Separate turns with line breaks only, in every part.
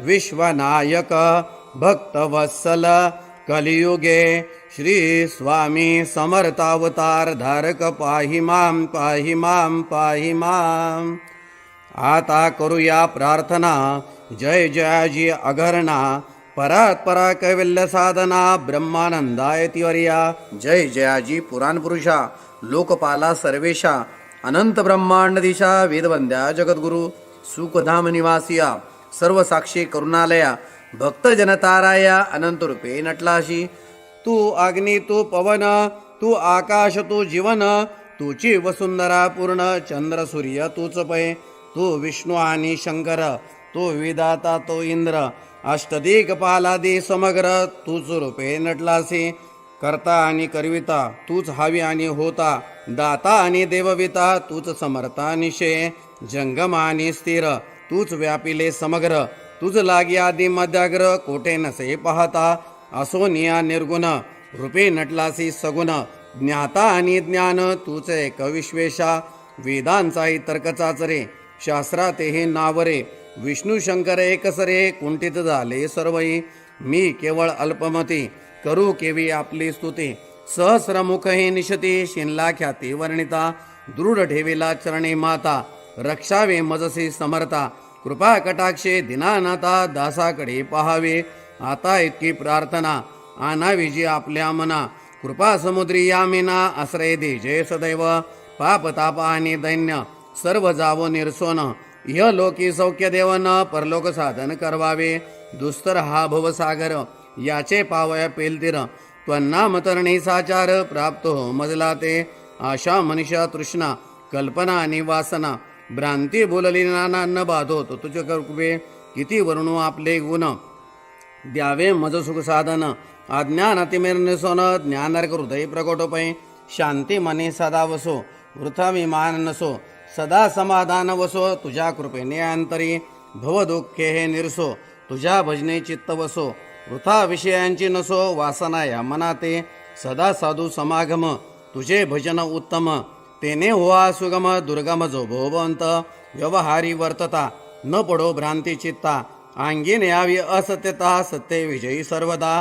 विश्वनायक भक्तवत्सल कलियुगे श्री स्वामी समर्थावतार धारक पाहि मां पाहि मां पाहि मां. आता करूया प्रार्थना. जय जयाजी अघरणा परात्परा कैवल्य साधना ब्रह्मानंदाय तिवर्या. जय जयाजी पुराण पुरुषा लोकपाला सर्वेशा अनंत ब्रह्मांडदिशा वेदवंद्या जगद्गुरु सुखधाम निवासिया सर्व साक्षी करुणालया भक्त जनताराया अनंत रूपे नटलाशी. तू अग्नी तू पवन तू आकाश तू जीवन तुची वसुंधरा पूर्ण चंद्र सूर्य तूच पै. तू विष्णू आणि शंकर तू विधाता तो इंद्र अष्टदिक्पालादी समग्र तूच रूपे नटलासी. करता आणि करविता तूच हवी आणि होता दाता आणि देवविता तूच समर्था निशे. जंगम आणि स्थिर तूच व्यापिले समग्र तुझ लागी आदि मध्याग्र कोठे नसे पाहता. असोनिया निर्गुण रूपे नटलासी सगुण ज्ञाता आणि ज्ञान तूच एक विश्वेशा. वेदांचाही तर्क चाचरे शास्त्रातेही नावरे विष्णू शंकर एकसरे कुंठित झाले सर्वही. मी केवळ अल्पमती करू केवी आपली स्तुती. सहस्रमुख हे निशती शिनला ख्याती वर्णिता. दृढ ठेविला चरणे माता रक्षावे मजसी समर्था. कृपा कटाक्षे दिनानाथा दासाकडे पहावे. आता इतकी प्रार्थना आणावी जी आपल्या मना. कृपा समुद्री यामिना आश्रय दे जय सदैव. पाप ताप आणि दैन्य सर्व जावो निर्सोन. इह लोकी सौख्य देवन परलोक साधन करवावे. दुस्तर हा भवसागर याचे पावया पेलतीर. त्वन्नाम तरणी साचार प्राप्त हो मजला ते. आशा मनुष्या तृष्णा कल्पना आणि वासना भ्रांती बोलली नाना न बाधो तो तुझे कृपे. किती वर्णू आपले गुण द्यावे मज सुख साधन. अज्ञान अतिमिर्निसोन ज्ञानार्क हृदय प्रकटोपै. शांती मने सदा वसो वृथा विमान नसो. सदा समाधान वसो तुझ्या कृपेने अंतरी. भव दुःखे हे निरसो तुझ्या भजने चित्त वसो. वृथा विषयांची नसो वासना या मनाते. सदा साधू समागम तुझे भजन उत्तम. तेने होवा सुगम दुर्गम जो भोवंत. व्यवहारी वर्तता न पडो भ्रांती चित्ता. अंगीन यावी असत्यता सत्य विजयी सर्वदा.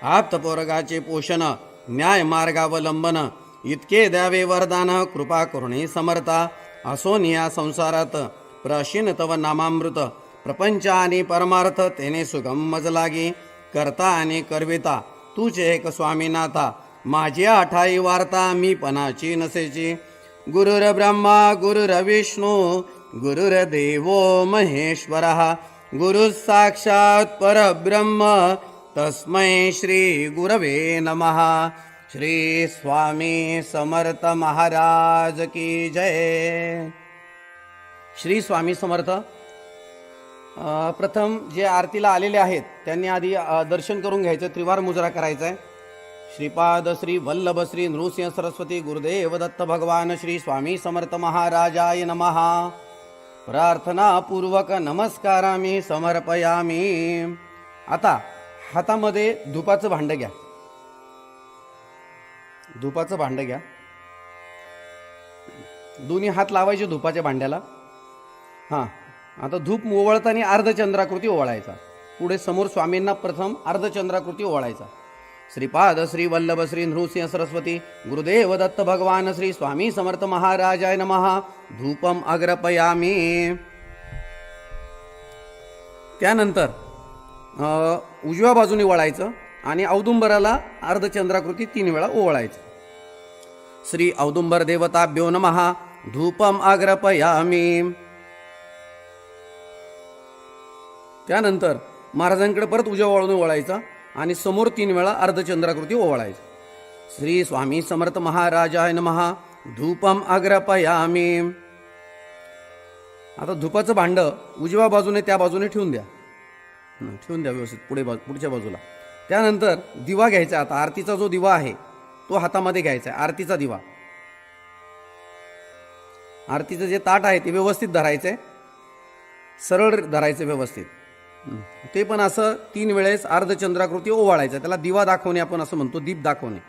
आप्तपोरगाचे पोषण न्याय मार्गावलंबन. इतके द्यावे वरदान कृपा करुणी समर्था. असोनिया संसारात प्राशीन तव नामामृत. प्रपंच आणि परमार्थ तेने सुगम मज लागी. करता आणि करविता तुझे एक स्वामीनाथा. माझी आठाई वार्ता मी पणाची नसेची. गुरुर ब्रह्मा गुरुर्विष्णू गुरुर्देवो महेश्वरः. गुरु साक्षात परब्रह्म तस्मै श्री गुरवे नमः. श्री स्वामी समर्थ महाराज की जय. श्री स्वामी समर्थ. प्रथम जे आरतीला आलेले आहेत त्यांनी आधी दर्शन करून घ्यायचं. त्रिवार मुजरा करायचा आहे. श्रीपाद श्री वल्लभ श्री नृसिंह सरस्वती गुरुदेव दत्त भगवान श्री स्वामी समर्थ महाराजाय नमः. प्रार्थना पूर्वक नमस्कारामी समर्पयामी. आता हातामध्ये धुपाचं भांड घ्या. धुपाचं भांड घ्या. दोन्ही हात लावायचे धुपाच्या भांड्याला. हां, आता धूप ओवाळताना अर्धचंद्राकृती ओवाळायचा. पुढे समोर स्वामींना प्रथम अर्धचंद्राकृती ओवाळायचा. श्रीपाद श्री वल्लभ श्री नृसिंह सरस्वती गुरुदेव दत्त भगवान श्री स्वामी समर्थ महाराजाय नमः. धूपम अग्रपयामी. त्यानंतर उजव्या बाजूने वळायचं आणि औदुंबराला अर्धचंद्राकृती 3 वेळा ओवाळायचं. श्री औदुंबर देवताभ्यो नमः. धूपम अग्रपयामी. त्यानंतर महाराजांकडे परत उजव्या बाजूने वळायचा आणि समोर 3 वेळा अर्धचंद्राकृती ओवाळायची. श्री स्वामी समर्थ महाराजाय नमः. धूपम अग्रपयामी. आता धुपाचं भांड उजव्या बाजूने त्या बाजूने ठेवून द्या. व्यवस्थित पुढच्या बाजूला. त्यानंतर दिवा घ्यायचा. आता आरतीचा जो दिवा आहे तो हातामध्ये घ्यायचा आहे. आरतीचा दिवा. आरतीचं जे ताट आहे ते व्यवस्थित धरायचं आहे. सरळ धरायचं व्यवस्थित. ते पण असं 3 वेळेस अर्धचंद्राकृती ओवाळायचं. त्याला दिवा दाखवणे आपण असं म्हणतो. दीप दाखवणे.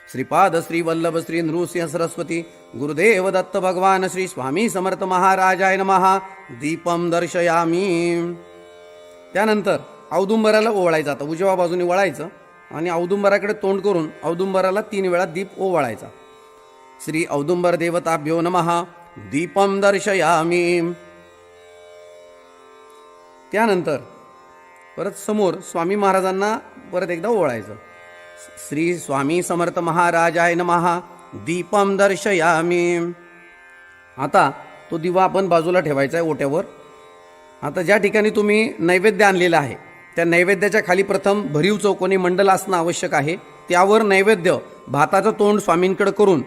श्रीपाद श्री वल्लभ श्री नृसिंह सरस्वती गुरुदेव दत्त भगवान श्री स्वामी समर्थ महाराजाय नमः. दीपम दर्शयामी. त्यानंतर औदुंबराला ओवाळायचं. आता उजव्या बाजूने वळायचं आणि औदुंबराकडे तोंड करून औदुंबराला 3 वेळा दीप ओवाळायचा. श्री औदुंबर देवताभ्यो नमः. दीपम दर्शयामी. त्यानंतर परत समोर स्वामी महाराजांना परत एकदा ओवाळायचं. श्री स्वामी समर्थ महाराजाय नमः. दीपम दर्शयामी. आता तो दिवा आपण बाजूला ठेवायचा आहे ओट्यावर. आता ज्या ठिकाणी तुम्ही नैवेद्य आणलेला आहे त्या नैवेद्याच्या खाली प्रथम भरीव चौकोनी मंडल असणं आवश्यक आहे. त्यावर नैवेद्य भाताचं तोंड स्वामींकडे करून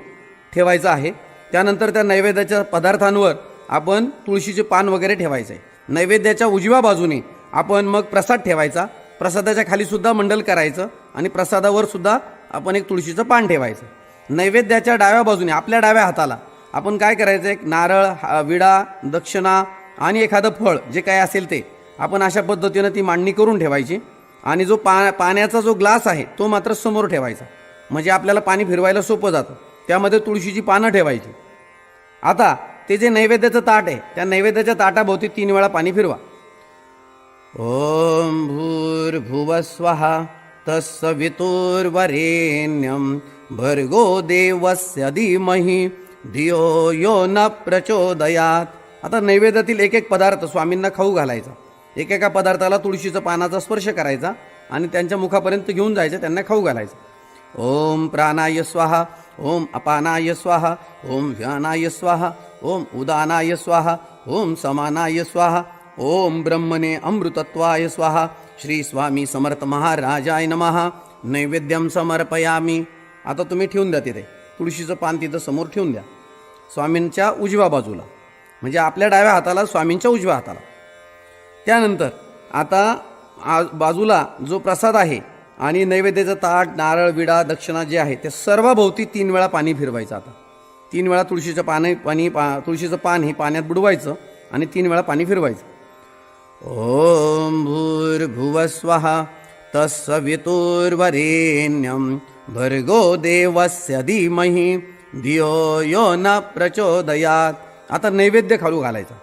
ठेवायचं आहे. त्यानंतर त्या नैवेद्याच्या पदार्थांवर आपण तुळशीचे पान वगैरे ठेवायचं आहे. नैवेद्याच्या उजव्या बाजूने आपण मग प्रसाद ठेवायचा. प्रसादाच्या खाली सुद्धा मंडल करायचं आणि प्रसादावर सुद्धा आपण एक तुळशीचं पान ठेवायचं. नैवेद्याच्या डाव्या बाजूने आपल्या डाव्या हाताला आपण काय करायचं, एक नारळ, विडा, दक्षिणा आणि एखादं फळ जे काय असेल ते आपण अशा पद्धतीनं ती मांडणी करून ठेवायची. आणि जो पाण्याचा जो ग्लास आहे तो मात्र समोर ठेवायचा, म्हणजे आपल्याला पाणी फिरवायला सोपं जातं. त्यामध्ये तुळशीची पानं ठेवायची. आता ते जे नैवेद्याचं ताट आहे त्या नैवेद्याच्या ताटाभोवती 3 वेळा पाणी फिरवा. ओम भूर्भुवस्वः तत्सवितुर्वरेण्यं भर्गो देवस्य धीमहि धियो यो न प्रचोदयात. आता नैवेद्यातील एक एक पदार्थ स्वामींना खाऊ घालायचा. एकेका पदार्थाला तुळशीचा पानाचा स्पर्श करायचा आणि त्यांच्या मुखापर्यंत घेऊन जायचं, त्यांना खाऊ घालायचं. ओम प्राणाय स्वाहा. ओम अपानाय स्वाहा. ओम व्यानाय स्वाहा. ओम उदानाय स्वाहा. ओम समानाय स्वाहा. ओम ब्रह्मणे अमृतत्वाय स्वाहा. श्री स्वामी समर्थ महाराजाय नमः. नैवेद्यम समर्पयामी. आता तुम्ही ठेवून द्या तिथे तुळशीचं पान, तिथं समोर ठेवून द्या स्वामींच्या उजव्या बाजूला, म्हणजे आपल्या डाव्या हाताला स्वामींच्या उजव्या हाताला. त्यानंतर आता बाजूला जो प्रसाद आहे आणि नैवेद्याचं ताट, नारळ, विडा, दक्षिणा जे आहे ते सर्वाभोवती 3 वेळा पाणी फिरवायचं. आता 3 वेळा तुळशीचं तुळशीचं पान हे पाण्यात बुडवायचं आणि 3 वेळा पाणी फिरवायचं. ओम भूर्भुवस्वः तत्सवितुर्वरेण्यं भर्गो देवस्य धीमहि धियो यो न प्रचोदयात. आता नैवेद्य खालू घालायचा.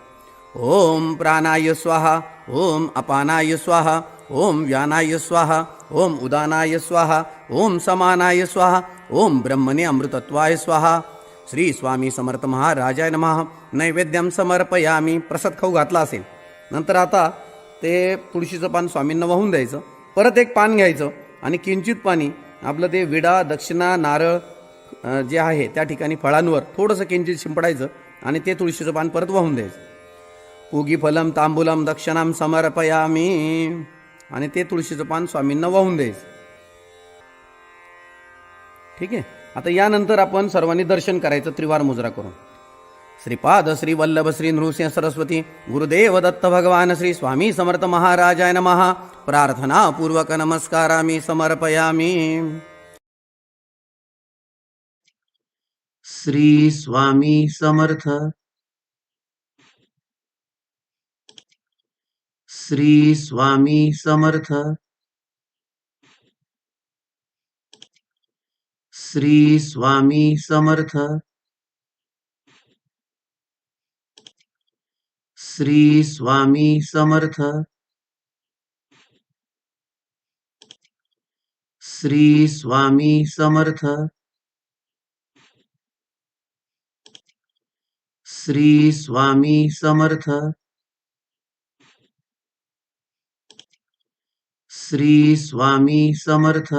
ओम प्राणाय स्वाहा. ओम अपानाय स्वाहा. ओम व्यानाय स्वाहा. ओम उदानाय स्वाहा. ओम समानाय स्वाहा. ओम ब्रह्मणे अमृतत्वाय स्वाहा. श्री स्वामी समर्थ महाराजाय नमः. नैवेद्यम समर्पयामी. प्रसाद खाऊ घातला असेल नंतर आता ते तुळशीचं पान स्वामींना वाहून द्यायचं. परत एक पान घ्यायचं आणि किंचित पाणी आपलं ते विडा, दक्षिणा, नारळ जे आहे त्या ठिकाणी फळांवर थोडंसं किंचित शिंपडायचं आणि ते तुळशीचं पान परत वाहून द्यायचं. पूगी फलम तांबूलम दक्षिणाम समर्पयामी. आणि ते तुळशीचं पान स्वामींना वाहून द्यायचं. ठीक आहे. आता यानंतर आपण सर्वांनी दर्शन करायचं त्रिवार मुजरा करून. श्रीपाद श्री वल्लभ श्री नृसिंह सरस्वती गुरुदेव दत्त भगवान श्री स्वामी समर्थ महाराजाय नमः. प्रार्थना पूर्वक नमस्कारामि समर्पयामि.
श्री स्वामी समर्थ. श्री स्वामी समर्थ. श्री स्वामी समर्थ. श्री स्वामी समर्थ. श्री स्वामी समर्थ. श्री स्वामी समर्थ. श्री स्वामी समर्थ.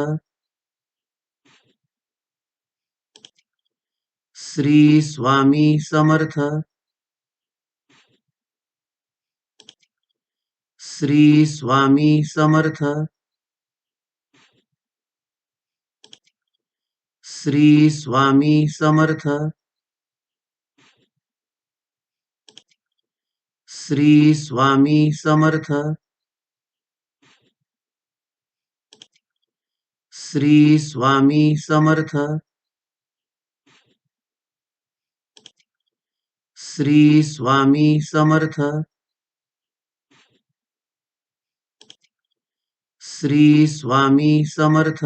श्री स्वामी समर्थ. श्री स्वामी समर्थ. श्री स्वामी समर्थ. श्री स्वामी समर्थ. श्री स्वामी समर्थ. श्री स्वामी समर्थ. श्री स्वामी समर्थ.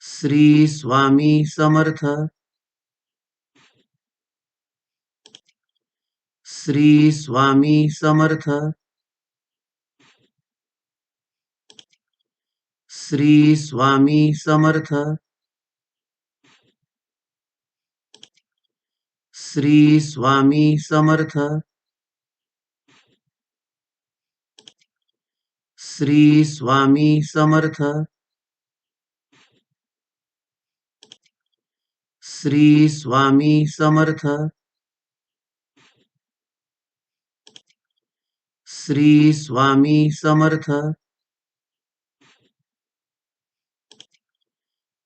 श्री स्वामी समर्थ. श्री स्वामी समर्थ श्री स्वामी समर्थ श्री स्वामी समर्थ श्री स्वामी समर्थ श्री स्वामी समर्थ श्री स्वामी समर्थ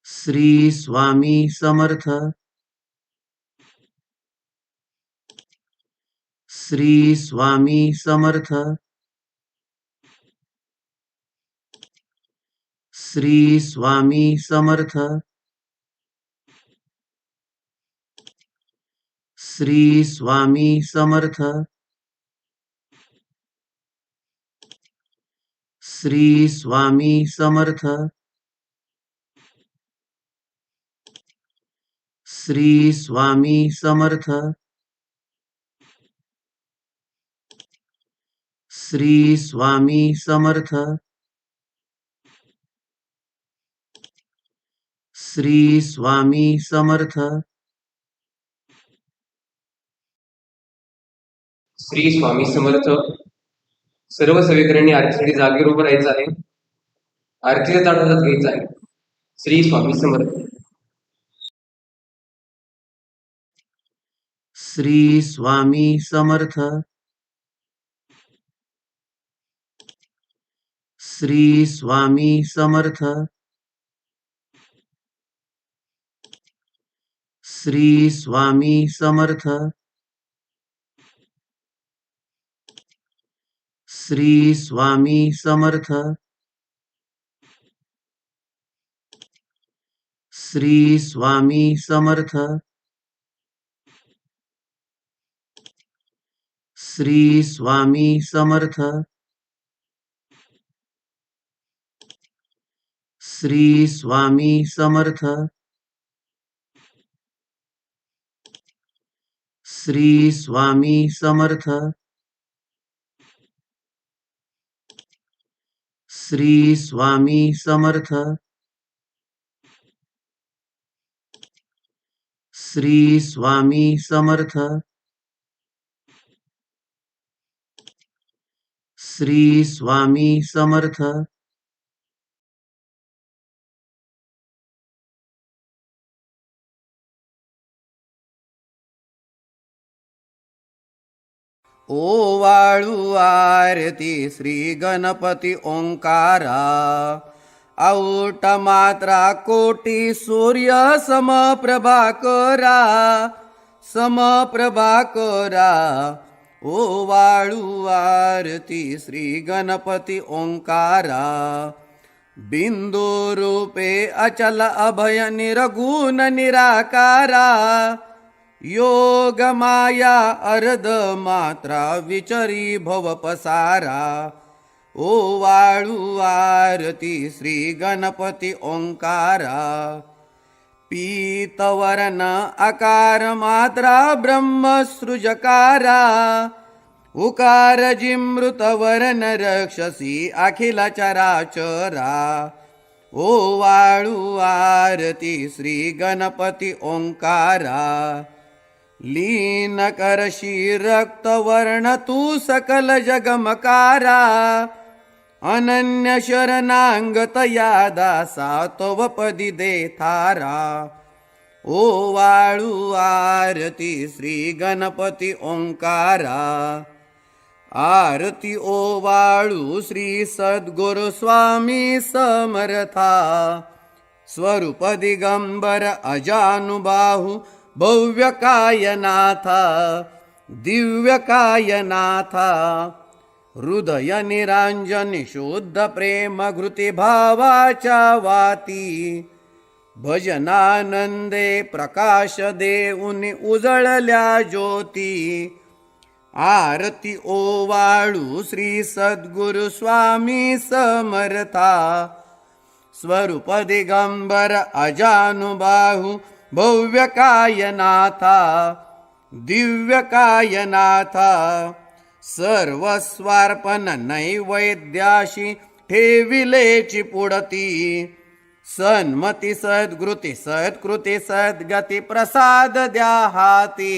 श्री स्वामी समर्थ श्री स्वामी समर्थ श्री स्वामी समर्थ श्री स्वामी समर्थ श्री स्वामी समर्थ श्री स्वामी समर्थ श्री स्वामी समर्थ श्री स्वामी समर्थ
श्री स्वामी समर्थ. सर्व सेवेकऱ्यांनी आरतीसाठी जागेवर उभं राहायचं आहे. आरतीचा ताट हातात घ्यायचा आहे. श्री स्वामी समर्थ.
श्री स्वामी समर्थ श्री स्वामी समर्थ श्री स्वामी समर्थ श्री स्वामी समर्थ श्री स्वामी समर्थ श्री स्वामी समर्थ श्री स्वामी समर्थ श्री स्वामी समर्थ श्री स्वामी समर्थ श्री स्वामी समर्थ श्री स्वामी समर्थ
ओवाळू आरती श्री गणपती ओंकारा औट मात्रा कोटी सूर्य समप्रभाकरा समप्रभाकरा ओवाळू आरती श्री गणपती ओंकारा बिंदू रूपे अचल अभय निरगुण निराकारा योग माया अर्ध मात्रा विचरी भव पसारा ओवाळू आरती श्री गणपती ओंकारा पीतवर्ण आकार मात्रा ब्रह्मसृजकारा उकार जिमृत वर्ण रक्षसी अखिल चराचरा ओवाळू आरती श्री गणपती ओंकारा लीन करशी रक्त वर्ण तू सकल जगमकारा अनन्य शरणांगत या दासा तव पदी दे थारा ओवाळू आरती श्री गणपती ओंकारा आरती ओवाळू श्री सद्गुरु स्वामी समर्था स्वरूप दिगंबर अजानुबाहू भव्य कायनाथा दिव्य कायनाथा हृदय निरांजन शुद्ध प्रेम घृती भावाच्या वाती भजनानंदे प्रकाश देऊनी उजळल्या ज्योती आरती ओवाळू श्री सद्गुरु स्वामी समर्था स्वरूप दिगंबर अजानुबाहू भव्य कायनाथा दिव्यकायनाथा सर्वस्वार्पण नैवेद्याशी ठेविलेची पुढती सन्मती सद्गृती सत्कृती सद्गती प्रसाद द्या हाती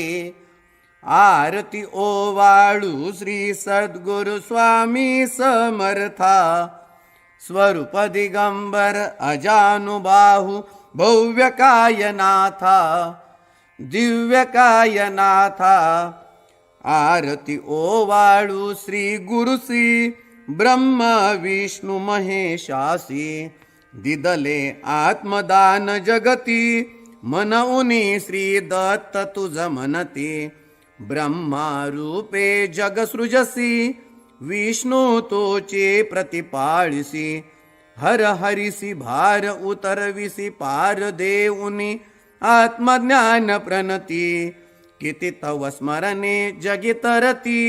आरती ओवाळू श्री सद्गुरु स्वामी समर्था स्वरूप दिगंबर अजानुबाहू भव्य कायनाथा दिव्य कायनाथा आरती ओवाळू श्री गुरुसी ब्रह्म विष्णु महेशासी दिदले आत्मदान जगती मनउनी श्री दत्त तुझ मनती ब्रह्मा रूपे जग सृजसी विष्णु तोचे प्रतिपाळिसी हर हरिसी भार उतरविसी पार देऊनी आत्मज्ञान प्रणती किती तव स्मरणे जगी तरती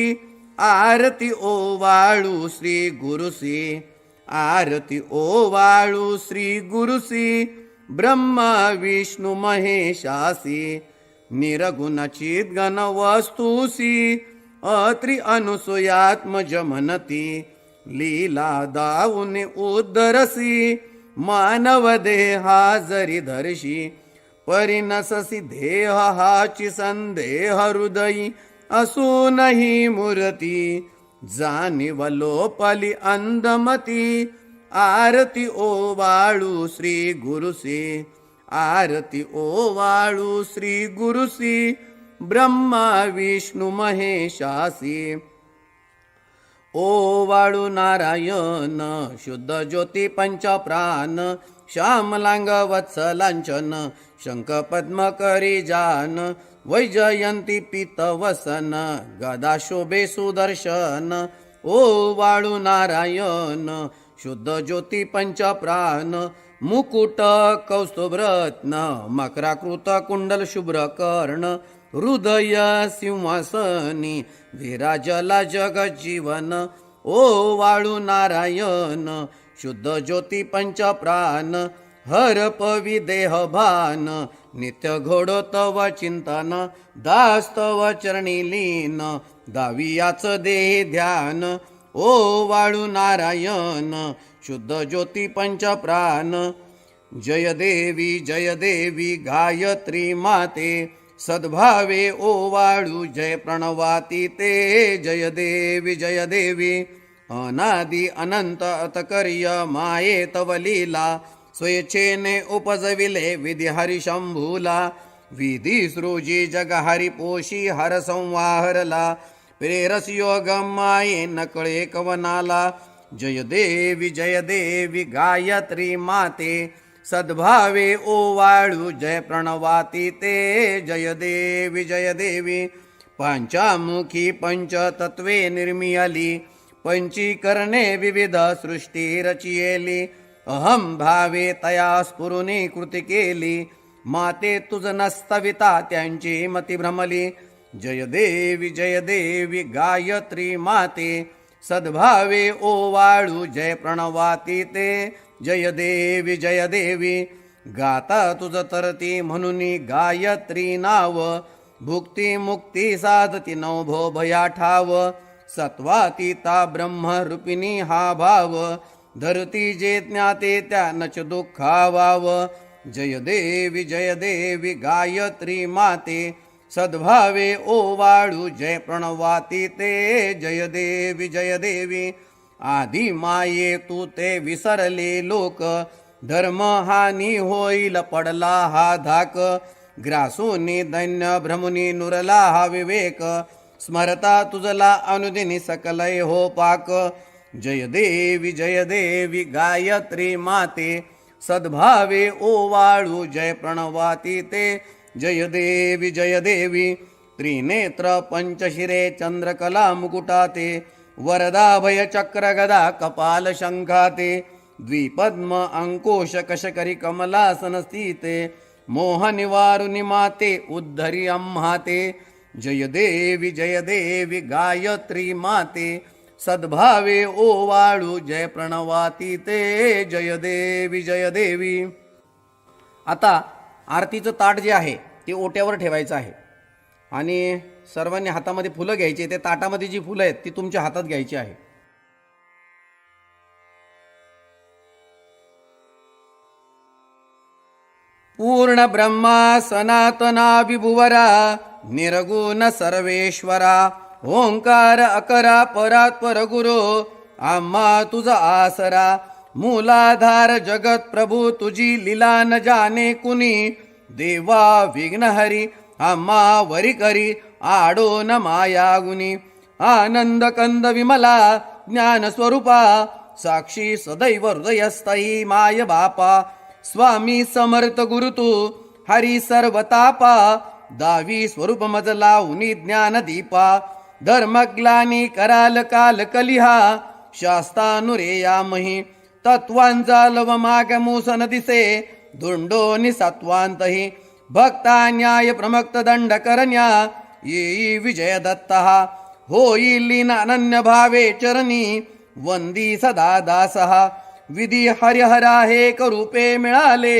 आरती ओवाळू श्री गुरुसी आरती ओवाळू श्री गुरुसी ब्रह्मा विष्णु महेशासी निरगुण चिद्गण वस्तुसी अत्रि अनुसूयात्मज मनती लीला दाऊने उद्धरसी मानव देहा जरी धरशी परिनससी देह हाची संदेह हृदयी असूनही मूर्ती जाणीव लोपली अंधमती आरती ओवाळू श्री गुरुसी आरती ओवाळू श्री गुरुसी ब्रह्मा विष्णु महेशासी ओवाळू नारायण शुद्ध ज्योती पंचप्राण श्यामलांग वत्सलांचन शंख पद्म करी जान वैजयंती पीतवसन गदा शोभे सुदर्शन ओवाळू नारायण शुद्ध ज्योती पंचप्राण मुकुट कौस्तुभरत्न मकराकृत कुंडल शुभ्र कर्ण हृदय सिंहासनी विराजला जगजीवन ओवाळू नारायण शुद्ध ज्योती पंचप्राण हर पवी देह भान नित्य घोडो तव चिंतन दास्तव चरणी लीन दावियाच देह ध्यान ओवाळू नारायण शुद्ध ज्योती पंचप्राण जय देवी गायत्री माते सद्भावे ओवाळू जय प्रणवाती ते जय देवी अनादि अनंत अतकर्य माये तव लीला स्वेच्छेने उपजविले विधी हरी शंभूला विधी सृजी जग हरी पोशी हर संवाहरला प्रेरस योग माये नकळे कवनाला जय देवी गायत्री माते सद्भावे ओवाळू जय प्रणवाती ते जय देवी पंचामुखी पंचतत्वे निर्मियली पंचीकरणे विविध सृष्टी रचियेली अहम भावे तया स्फुरुनी कृती केली माते तुझ नस्तविता त्यांची मती भ्रमली जय देवी गायत्री माते सद्भावे ओवाळू जय प्रणवाती ते जय देवी गाता तुझ तरती म्हणून गायत्री नाव भुक्ती मुक्ती साधती नवभो भया ठाव सत्वातीता ब्रह्मरूपिणी हा भाव धरती जे ज्ञाते त्यानच दुःखावाव जय देवी गायत्री माते सद्भावे ओवाळू जय प्रणवाती ते जय देवी आधी माये तू ते विसरले लोक धर्म हानी होईल पडला हा धाक ग्रासूनी दैन्य भ्रमुनी नुरला हा विवेक स्मरता तुझला अनुदिनी सकलय हो पाक जय देवी गायत्री माते सद्भावे ओवाळू जय प्रणवाती ते जय देवी त्रिनेत्र पंचशिरे चंद्रकला मुकुटाते वरदा भय चक्र गदा कपाल शंखाते द्विपद्म अंकुश कशकरी कमलासन स्थिते मोह निवारुनि माते उद्धरी अम्हाते जय देवी गायत्री माते सद्भावे ओवाळू जय प्रणवाती ते जय देवी आता आरतीचं ताट जे आहे ते ओट्यावर ठेवायचं आहे आणि सर्वांनी हातामध्ये फुलं घ्यायची. ते ताटामध्ये जी फुलं आहेत ती तुमच्या हातात घ्यायची आहे. पूर्ण ब्रह्मा सनातना विभुवरा निर्गुण सर्वेश्वरा ओंकार अकरा परात्पर गुरु आम्हा तुझा आसरा. मूलाधार जगत प्रभू तुझी लीला न जाणे कुणी. देवा विघ्नहरी आम्हा वरी करी आडो न माया गुणी. आनंद कंद विमला ज्ञान स्वरूपा साक्षी सदैव हृदयस्थई माय बापा. स्वामी समर्थ गुरु तू हरी सर्वतापा. दावी स्वरूप मजला उनी ज्ञान दीपा. धर्मग्लानी कराल काल कलिहा शास्तानुरेयामही. तत्वांचा लव माग मूसन दिसे धुंडोनी सत्वांतही. भक्ता न्याय प्रमक्त दंड करण्या येई विजय दत्तः. होईल लीन अनन्य भावे चरणी वंदी सदा दासः. विधी हरिहरा हे करूपे मिळाले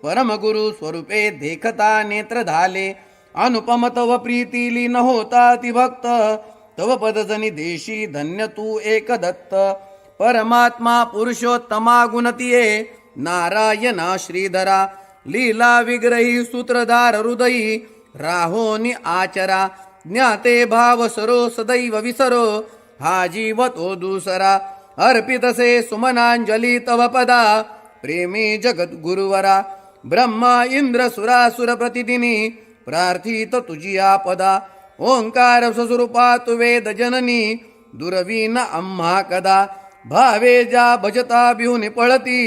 परमगुरु स्वरूपे देखता नेत्र झाले. अनुपम तव प्रीती लीन होता ती भक्त. तव पदजनी देशी धन्य तू एक दत्त. परमात्मा पुरुषोत्तमा गुणतिये नारायणा श्रीधरा. लीला विग्रही सूत्रधार हृदयी राहोनी आचरा. ज्ञाते भाव सरो सदैव विसरो हा जीव तो दुसरा. अर्पितसे सुमनांजली तव पदा प्रेमी जगत गुरुवरा. ब्रह्मा इंद्र सुरासुर प्रतिदिनी प्रार्थित तुझी आपदा. ओंकार स्वस्वरूपा तु वेद जननी दुर्वीन आम्हा कदा. भावे जा भजता बिहुनी पळती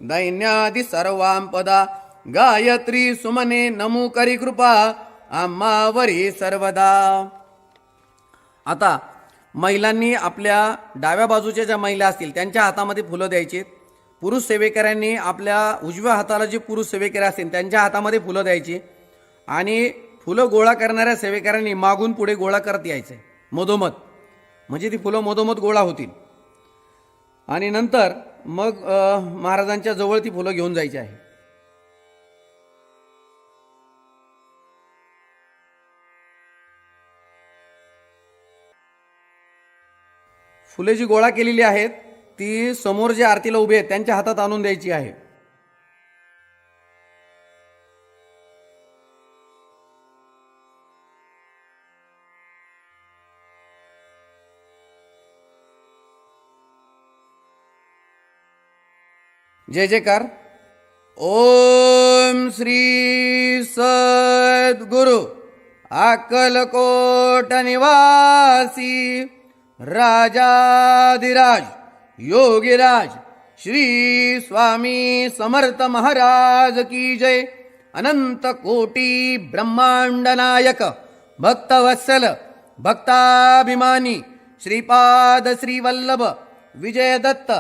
दैन्यादि सर्वांपदा. गायत्री सुमने नमू करी कृपा आम्हावरी सर्वदा. आता महिलांनी आपल्या डाव्या बाजूच्या ज्या महिला असतील त्यांच्या हातामध्ये फुलं द्यायची. पुरुष सेवेकऱ्यांनी आपल्या उजव्या हाताला जे पुरुष सेवेकरी असतील त्यांच्या हातामध्ये फुलं द्यायची. आणि फुलं गोळा करणाऱ्या सेवेकऱ्यांनी मागून पुढे गोळा करत यायचे मधोमध, म्हणजे ती फुलं मधोमध गोळा होतील. आणि नंतर मग महाराजांच्या जवळ ती फुलं घेऊन जायची आहे. फुले जी गोळा केलेली आहेत ती समोर जे आरतीला उभे आहेत त्यांच्या हातात आणून द्यायची आहे. जय जयकार. ओम श्री सद्गुरु अक्कलकोट निवासी राजाधिराज योगीराज श्री स्वामी समर्थ महाराज की जय. अनंत कोटी ब्रह्मांड नायक भक्तवत्सल भक्ताभिमानी श्रीपाद श्रीवल्लभ विजय दत्त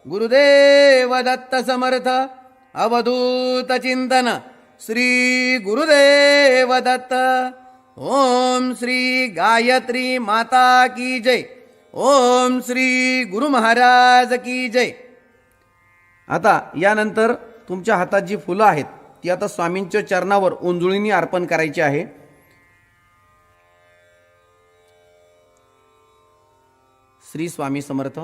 गुरुदेव दत्त समर्थ. अवधूत चिंतन श्री गुरुदेव दत्त. ओम श्री गायत्री माता की जय. ओम श्री गुरु महाराज की जय. आता यानंतर तुमच्या हातात जी फुलं आहेत ती आता स्वामींच्या चरणावर ओंजळीने अर्पण करायची आहे. श्री स्वामी समर्थ.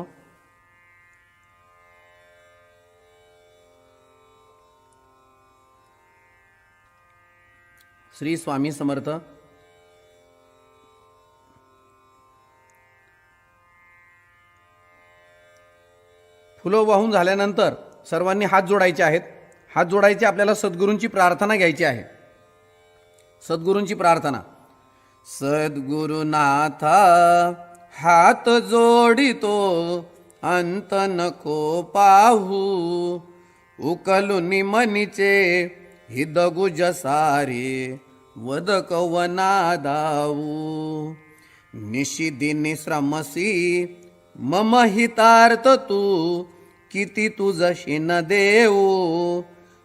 श्री स्वामी समर्थ. फुलं वाहून झाल्यानंतर सर्वांनी हात जोडायचे आहेत. हात जोडायचे, आपल्याला सद्गुरूंची प्रार्थना घ्यायची आहे. सद्गुरूंची प्रार्थना. सद्गुरुनाथा हात जोडितो अंत नको पाहू. उकलुनी मनीचे हिदगुज सारे वद कवना दाऊ. निशिदिनी श्रमसी मम हितार्थ तू किती तुझशी न देऊ.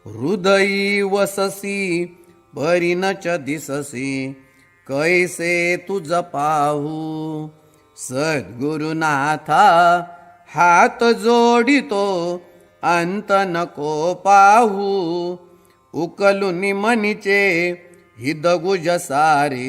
हृदयी वससी परिनच दिससी कैसे तुझ पाहू. सद्गुरुनाथा हात जोडितो अंत नको पाहू. उकलुनी मनीचे हिदगुज सारे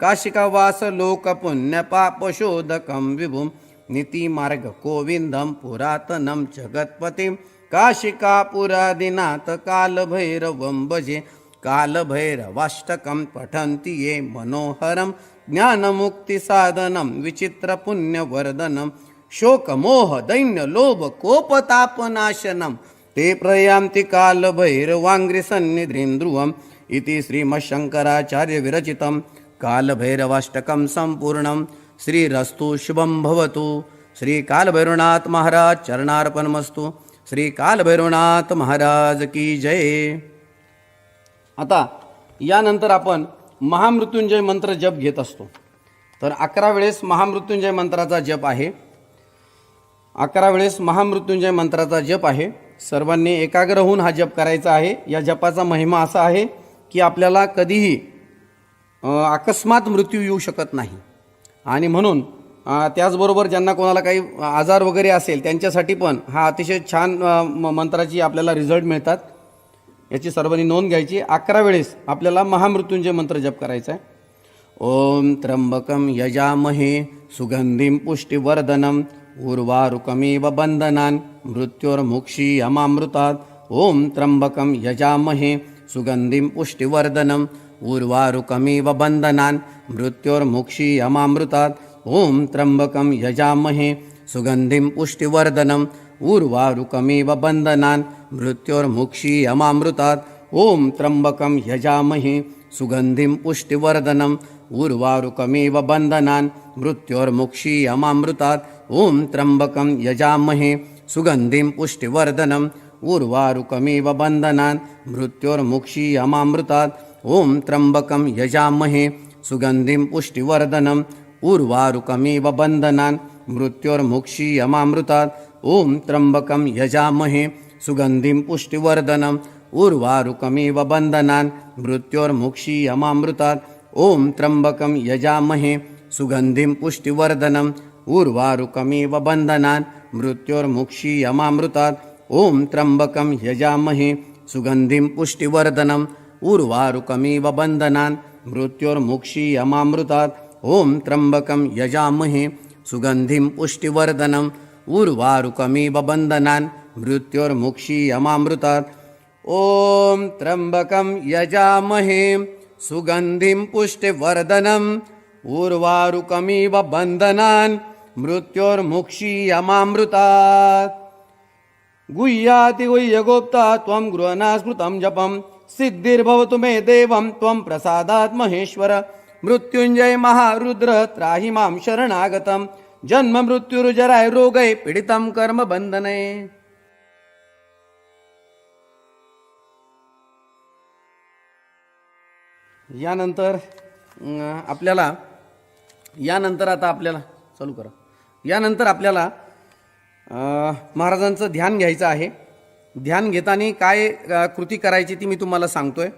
काशिकावास लोक पुण्य पाप शोधकं विभुं नीति मार्ग गोविंदम पुरातनम जगत्पतिं काशिकापुरादिनाथ कालभैरवं भजे कालभैरवाष्टकं पठन्ति ये मनोहरं ज्ञानमुक्तिसाधनं विचित्रपुण्यवर्धनं शोकमोह दैन्य लोभ कोपतापनाशनं ते प्रयान्ति कालभैरवाङ्घ्रिसन्निधिं ध्रुवम् इति श्रीमच्छङ्कराचार्य विरचितं कालभैरवाष्टकं सम्पूर्णं श्रीरस्तु शुभं भवतु. श्री कालभैरवनाथ महाराज चरणार्पणमस्तु. श्री कालभैरवनाथ महाराज की जय. आता यानंतर आपण महामृत्युंजय मंत्र जप घेत असतो. तर 11 वेळेस महामृत्युंजय मंत्राचा जप आहे. 11 वेळेस महामृत्युंजय मंत्राचा जप आहे. सर्वांनी एकाग्र होऊन हा जप करायचा आहे. या जपाचा महिमा असा आहे की आपल्याला कधीही अकस्मात मृत्यू येऊ शकत नाही. आणि म्हणून त्याचबरोबर ज्यांना कोणाला काही आजार वगैरे असेल त्यांच्यासाठी पण हा अतिशय छान मंत्राची आपल्याला रिझल्ट मिळतात. याची सर्वांनी नोंद घ्यायची. 11 वेळेस आपल्याला महामृत्युंजय मंत्र जप करायचा आहे. ओम त्र्यंबकं यजामहे सुगंधिं पुष्टिवर्धनम् उर्वारुकमिव बन्धनान् मृत्योर्मुक्षीयमामृतात्. ओम त्र्यंबकं यजामहे सुगंधिं पुष्टिवर्धनम् उर्वारुकमिव बन्धनान् मृत्योर्मुक्षीयमामृतात्. ओम त्र्यंबकं यजामहे सुगंधिं पुष्टिवर्धनम् उर्वारुकमिव बन्धनान् मृत्योर्मुक्षीयमामृतात्. ओम त्र्यंबकं यजामहे सुगंधिं पुष्टिवर्धनम् उर्वारुकमिव बन्धनान् मृत्योर्मुक्षीयमामृतात्. ओम त्र्यंबकं यजामहे सुगंधिं पुष्टिवर्धनम् उर्वारुकमिव बन्धनान् मृत्योर्मुक्षीयमामृतात्. ओम त्र्यंबकं यजामहे सुगंधिं पुष्टिवर्धनम् उर्वारुकमिव बन्धनान् मृत्योर्मुक्षीयमामृतात्. ओम त्र्यंबकं यजामहे सुगंधिं पुष्टिवर्धनम् उर्वारुकमिव बन्धनान् मृत्योर्मुक्षीयमामृतात्. ओम त्र्यंबकं यजामहे सुगंधिं पुष्टिवर्धनम् उर्वारुकमिव बन्धनान् मृत्योर्मुक्षीयमामृतात्. ओम त्र्यंबकं यजामहे सुगंधिं पुष्टिवर्धनम् उर्वारुकमिव बन्धनान् मृत्योर्मुक्षीयमामृतात्. ओम त्र्यंबकं यजामहे सुगंधिं पुष्टिवर्धनम् उर्वारुकमिव बन्धनान् मृत्योर्मुक्षीयमामृतात्. ओम त्र्यंबकं यजामहे सुगंधिं पुष्टिवर्धनम् उर्वारुकमिव बन्धनान् मृत्योर्मुक्षीयमामृतात्. गुह्याति गुह्यगुप्ता त्वं गृहणा स्मृतं जपं सिद्धिर्भवतु मे देवं त्वं प्रसादात् महेश्वर. मृत्युंजय महारुद्र त्राहि मां शरणागतं जन्म मृत्युर्जराय रोगै पीडितं कर्म बंधने. यानंतर आपल्याला महाराजांचं ध्यान घ्यायचं आहे. ध्यान घेताना काय कृती करायची ती मी तुम्हाला सांगतोय.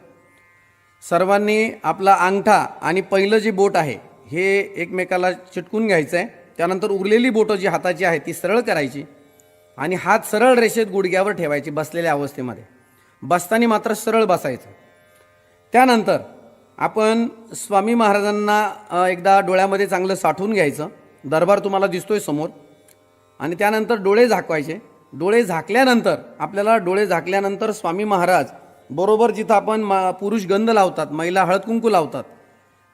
सर्वांनी आपला अंगठा आणि पहिलं जे बोट आहे हे एकमेकाला चिटकून घ्यायचं आहे. त्यानंतर उरलेली बोटं जी हाताची आहे ती सरळ करायची आणि हात सरळ रेषेत गुडघ्यावर ठेवायची बसलेल्या अवस्थेमध्ये. बसताना मात्र सरळ बसायचं. त्यानंतर आपण स्वामी महाराजांना एकदा डोळ्यामध्ये चांगलं साठवून घ्यायचं. दरबार तुम्हाला दिसतोय समोर. आणि त्यानंतर डोळे झाकवायचे. डोळे झाकल्यानंतर आपल्याला डोळे झाकल्यानंतर स्वामी महाराज बरोबर जिथं आपण पुरुष गंध लावतात, महिला हळद कुंकू लावतात,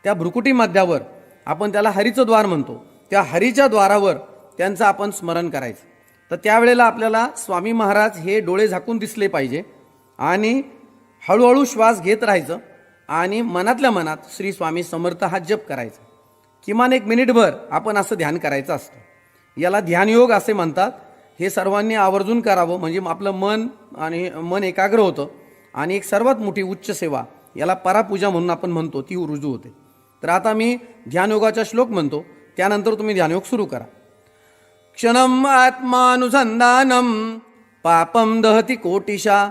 त्या भ्रुकुटी मध्यावर आपण त्याला हरीचं द्वार म्हणतो. त्या हरीच्या द्वारावर त्यांचं आपण स्मरण करायचं. तर त्यावेळेला आपल्याला स्वामी महाराज हे डोळे झाकून दिसले पाहिजे आणि हळूहळू श्वास घेत राहायचं आणि मनातल्या मनात श्री स्वामी समर्थ हा जप करायचा. किमान 1 मिनिटभर आपण असं ध्यान करायचं असतं. याला ध्यानयोग असे म्हणतात. हे सर्वांनी आवर्जून करावं म्हणजे आपलं मन एकाग्र होतं. आणि एक सर्वात मोठी उच्च सेवा याला परापूजा म्हणून आपण म्हणतो ती रुजू होते. तर आता मी ध्यानयोगाचा श्लोक म्हणतो, त्यानंतर तुम्ही ध्यानयोग सुरू करा. क्षणम आत्मानुसंधानम पापम दहती कोटिशा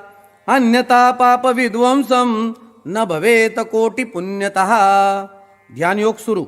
अन्यथा पाप विध्वंसम न भवेत कोटी पुण्यतः. ध्यानयोग सुरू.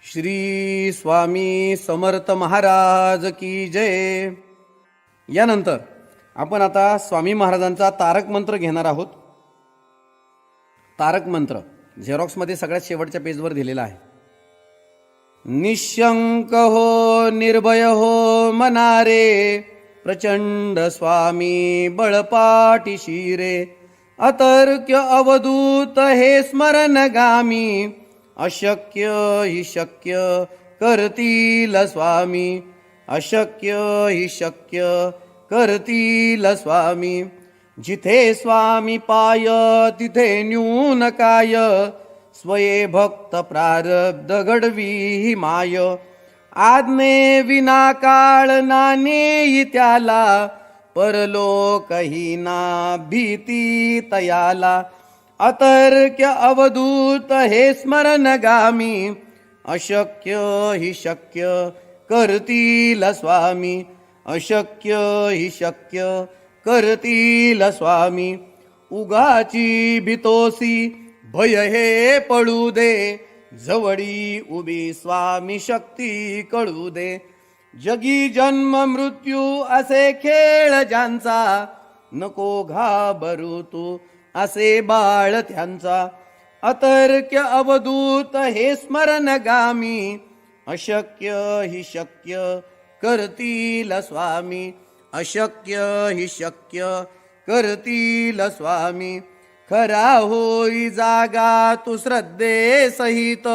श्री स्वामी समर्थ महाराज की जय. यानंतर आपण आता स्वामी महाराजांचा तारक मंत्र घेणार आहोत. तारक मंत्र झेरॉक्समध्ये सगळ्यात शेवटच्या पेजवर दिलेला आहे. निशंक हो निर्भय हो मनारे, प्रचंड स्वामी बळपाठीशी रे. अतर्क्य अवधूत हे स्मरणगामी, अशक्य हि शक्य करतील स्वामी. अशक्य हि शक्य करतील स्वामी. जिथे स्वामी पाय तिथे न्यून काय, स्वये भक्त प्रारब्ध घडवी ही माय. आज्ञे विना काळ नानेई त्याला, परलोकही ना भीती तयाला. अतर्क्य अवधूत हे स्मरणगामी, अशक्य हि शक्य करतील स्वामी. अशक्य हि शक्य करतील स्वामी. उगाची भीतोसी भय हे पळू दे, जवळी उभी स्वामी शक्ती कळू दे. जगी जन्म मृत्यू असे खेळ ज्यांचा, नको घाबरू तू असे बाळ त्यांचा. अतर्क्य अवधूत हे स्मरणगामी, अशक्य हि शक्य करतील स्वामी. अशक्य हि शक्य करतील स्वामी. खरा होई जागा तू श्रद्धे सहित,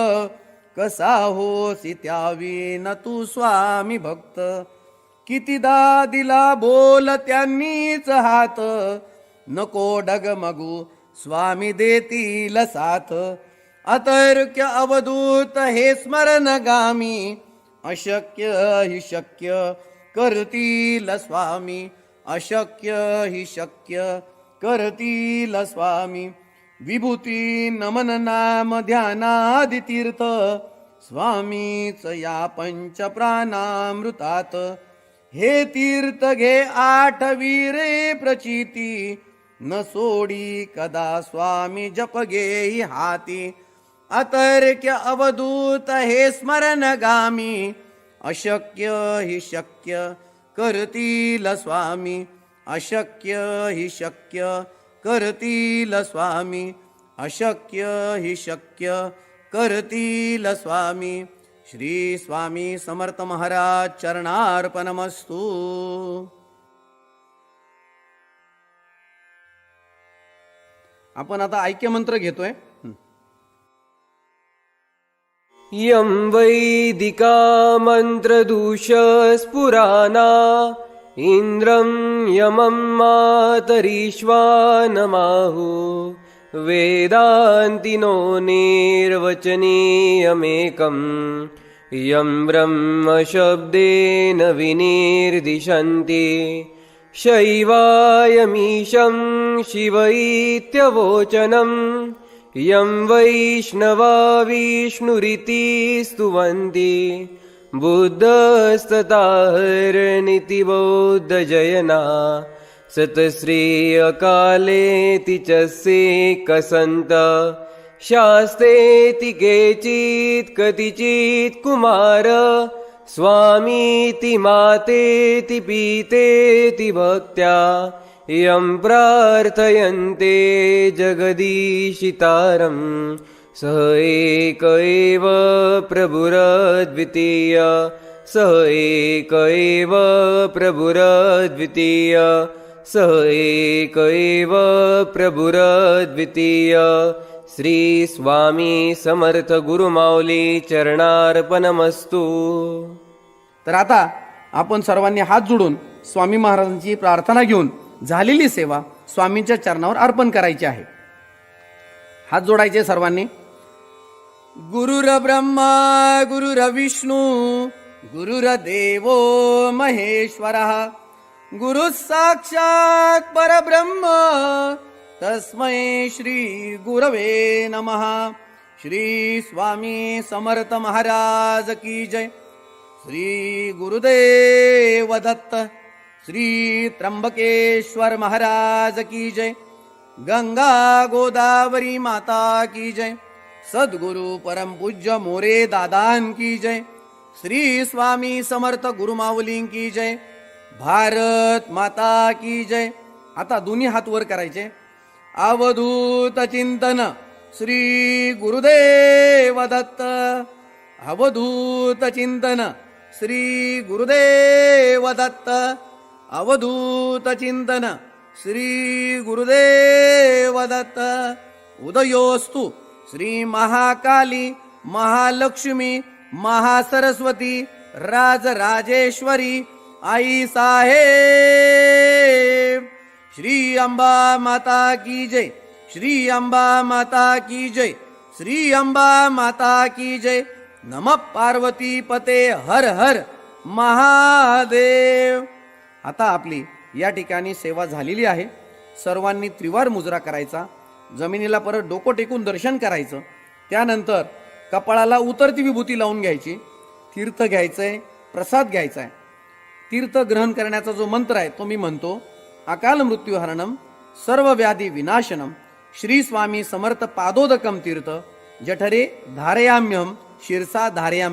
कसा होसी त्याविन तू स्वामी भक्त. कितीदा दिला बोल त्यांनीच हात, नको डगमगू स्वामी देतील साथ. अतर्क्य अवधूत हे स्मरणगामी, अशक्य हि शक्य करतील स्वामी. अशक्य हि शक्य करतील स्वामी. विभूती नमन नाम ध्यानादि तीर्थ, स्वामीच या पंच प्राणामृतात. हे तीर्थ घे आठवी रे प्रचिती, न सोडी कदा स्वामी जप घेई हाती. अतर्क्य अवधूत हे स्मरणगामी, अशक्य हि शक्य करतील स्वामी. अशक्य हि शक्य करतील स्वामी. अशक्य हि शक्य करतील स्वामी. श्री स्वामी समर्थ महाराज चरणार्पणमस्तु. आपण आता ऐक्यमंत्र घेतोय.
यं वैदिका मन्त्रदूषस्फुराना, इन्द्रं यमं मातरीश्वानमाहु. वेदान्तिनो निर्वचनीयमेकं, यं ब्रह्मशब्देन विनिर्दिशन्ति. शैवायमीशं शिव इत्यवोचनम्, यं वैष्णवा विष्णुरिति स्तुवन्ति. बुद्धस्तताहरनिति बौद्धजयना, सतश्री अकालेति च सेकसन्त. शास्तेति केचित् कतिचित् कुमार, स्वामीति मातेति पीतेति भक्त्या. यं प्रार्थयन्ते जगदीशितारं, सः एक एव प्रभुरद्वितीय. सः एक एव प्रभुरद्वितीय. सः एक एव प्रभुरद्वितीय. श्री स्वामी समर्थ गुरुमाऊली चरणार्पणमस्तु.
तर आता आपण सर्वांनी हात जोडून स्वामी महाराजांची प्रार्थना घेऊन झालेली सेवा स्वामींच्या चरणावर अर्पण करायची आहे. हात जोडायचे सर्वांनी. गुरुर ब्रह्मा गुरुर विष्णू गुरुर्देवो महेश्वरः, गुरु साक्षात परब्रह्म तस्मै श्री गुरवे नमः. श्री स्वामी समर्थ महाराज की जय. श्री गुरुदेव दत्त. श्री त्र्यंबकेश्वर महाराज की जय. गंगा गोदावरी माता की जय. सद्गुरु परम पूज्य मोरे दादान की जय. श्री स्वामी समर्थ गुरुमाऊलीं की जय. भारत माता की जय. आता दोन्ही हात वर करायचे. अवधूत चिंतन श्री गुरुदेव दत्त. अवधूत चिंतन श्री गुरुदेव दत्त. अवधूत चिंतन श्री गुरुदेव दत्त. उदयोस्तु श्री महाकाली महालक्ष्मी महासरस्वती राजराजेश्वरी आई साहेब. श्री अंबा माता की जय. श्री अंबा माता की जय. श्री अंबा माता की जय. नमः पार्वती पते हर हर महादेव. आता आपली या ठिकाणी सेवा झालेली आहे. सर्वांनी त्रिवार मुजरा करायचा. जमिनीला परत डोकं टेकून दर्शन करायचं. त्यानंतर कपाळाला उतरती विभूती लावून घ्यायची. तीर्थ घ्यायचंय, प्रसाद घ्यायचाय. तीर्थ ग्रहण करण्याचा जो मंत्र आहे तो मी म्हणतो. अकाल मृत्युहरणम सर्व व्याधी विनाशनम श्री स्वामी समर्थ पादोदकम तीर्थ जठरे धारयाम्यहम शिरसा धारयाम्य.